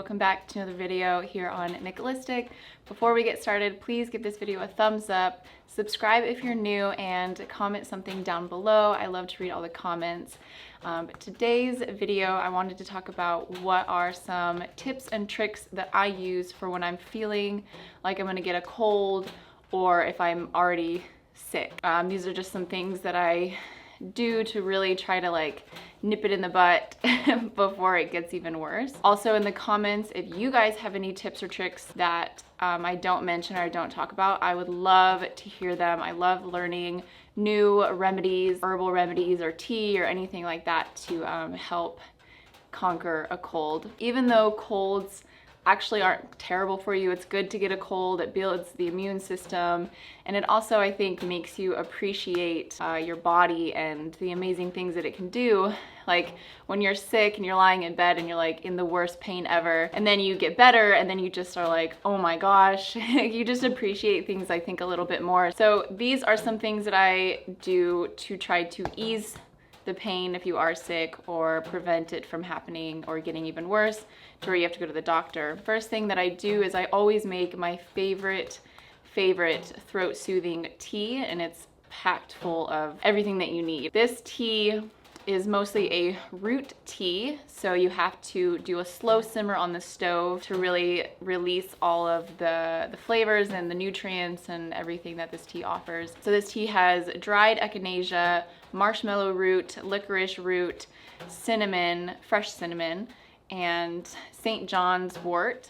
welcome back to another video here on Nicholistic. Before we get started, please give this video a thumbs up, subscribe if you're new, and comment something down below. I love to read all the comments. But today's video, I wanted to talk about what are some tips and tricks that I use for when I'm feeling like I'm gonna get a cold or if I'm already sick. These are just some things that I do to really try to nip it in the butt before it gets even worse. Also in the comments, if you guys have any tips or tricks that I don't mention or I don't talk about, I would love to hear them. I love learning new remedies, herbal remedies or tea or anything like that to help conquer a cold. Even though colds actually aren't terrible for you, it's good to get a cold. It builds the immune system, and it also, I think, makes you appreciate your body and the amazing things that it can do. Like when you're sick and you're lying in bed and you're like in the worst pain ever, and then you get better and then you just are like, oh my gosh. You just appreciate things, I think, a little bit more. So these are some things that I do to try to ease the pain if you are sick or prevent it from happening or getting even worse to where you have to go to the doctor. First thing that I do is I always make my favorite throat soothing tea, and it's packed full of everything that you need. This tea is mostly a root tea, so you have to do a slow simmer on the stove to really release all of the flavors and the nutrients and everything that this tea offers. So this tea has dried echinacea, marshmallow root, licorice root, cinnamon, fresh cinnamon, and St. John's wort.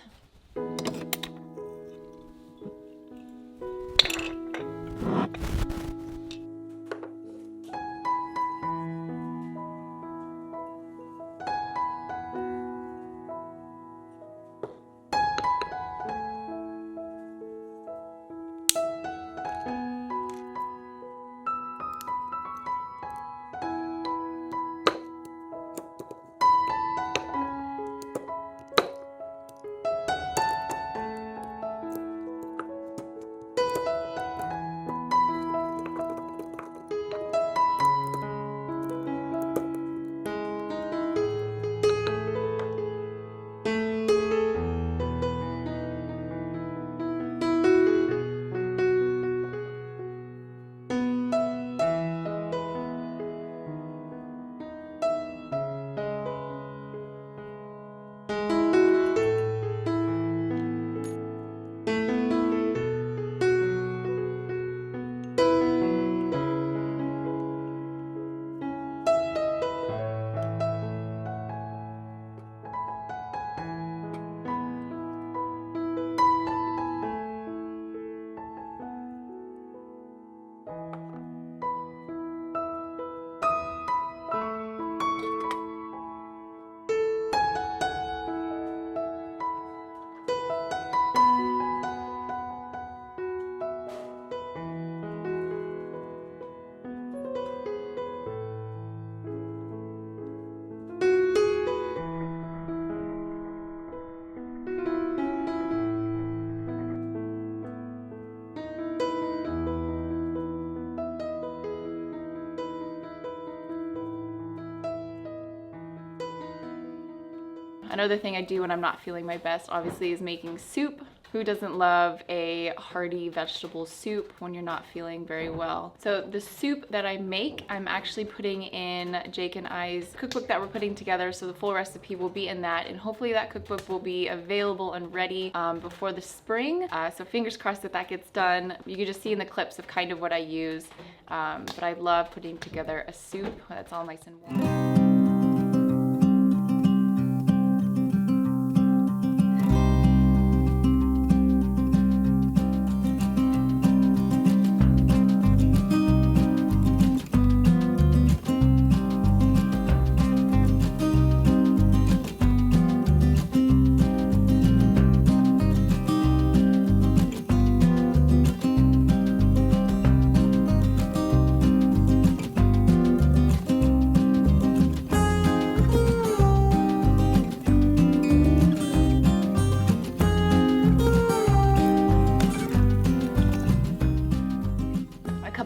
Another thing I do when I'm not feeling my best, obviously, is making soup. Who doesn't love a hearty vegetable soup when you're not feeling very well? So the soup that I make, I'm actually putting in Jake and I's cookbook that we're putting together, so the full recipe will be in that, and hopefully that cookbook will be available and ready before the spring. So fingers crossed that that gets done. You can just see in the clips of kind of what I use, but I love putting together a soup that's all nice and warm.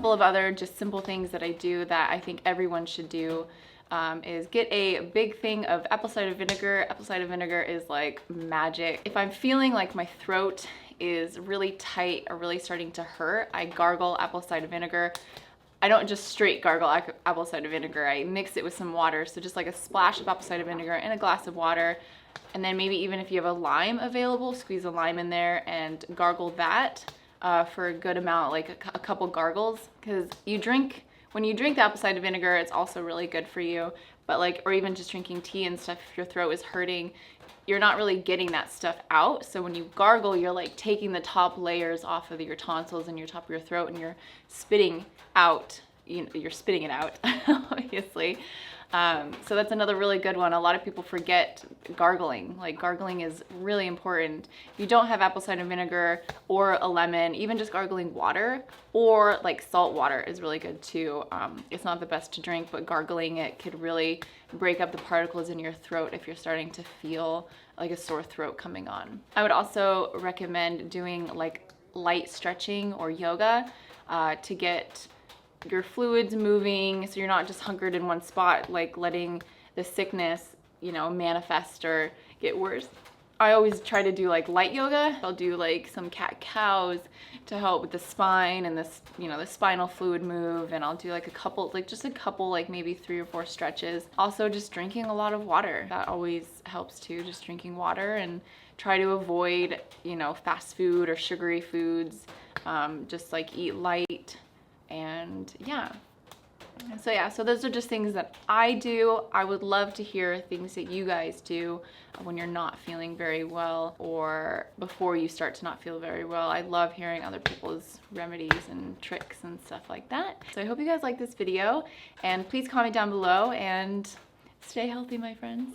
Of other just simple things that I do that I think everyone should do is get a big thing of apple cider vinegar. Apple cider vinegar is like magic. If I'm feeling like my throat is really tight or really starting to hurt, I gargle apple cider vinegar. I don't just straight gargle apple cider vinegar. I mix it with some water. So just like a splash of apple cider vinegar in a glass of water. And then maybe even if you have a lime available, squeeze a lime in there and gargle that for a good amount, like a couple gargles. Because when you drink the apple cider vinegar, it's also really good for you. But like, or even just drinking tea and stuff, if your throat is hurting, you're not really getting that stuff out. So when you gargle, you're like taking the top layers off of your tonsils and your top of your throat, and you're spitting out, you're spitting it out, obviously. So that's another really good one. A lot of people forget gargling. Like, gargling is really important. If you don't have apple cider vinegar or a lemon, even just gargling water or like salt water is really good too. It's not the best to drink, but gargling it could really break up the particles in your throat if you're starting to feel like a sore throat coming on. I would also recommend doing like light stretching or yoga to get your fluids moving, so you're not just hunkered in one spot, like letting the sickness, manifest or get worse. I always try to do like light yoga. I'll do like some cat-cows to help with the spine and this, the spinal fluid move, and I'll do like just a couple, like maybe 3 or 4 stretches. Also just drinking a lot of water. That always helps too, just drinking water, and try to avoid, fast food or sugary foods. Just like eat light. And so those are just things that I do. I would love to hear things that you guys do when you're not feeling very well or before you start to not feel very well. I love hearing other people's remedies and tricks and stuff like that. So I hope you guys like this video, and please comment down below and stay healthy, my friends.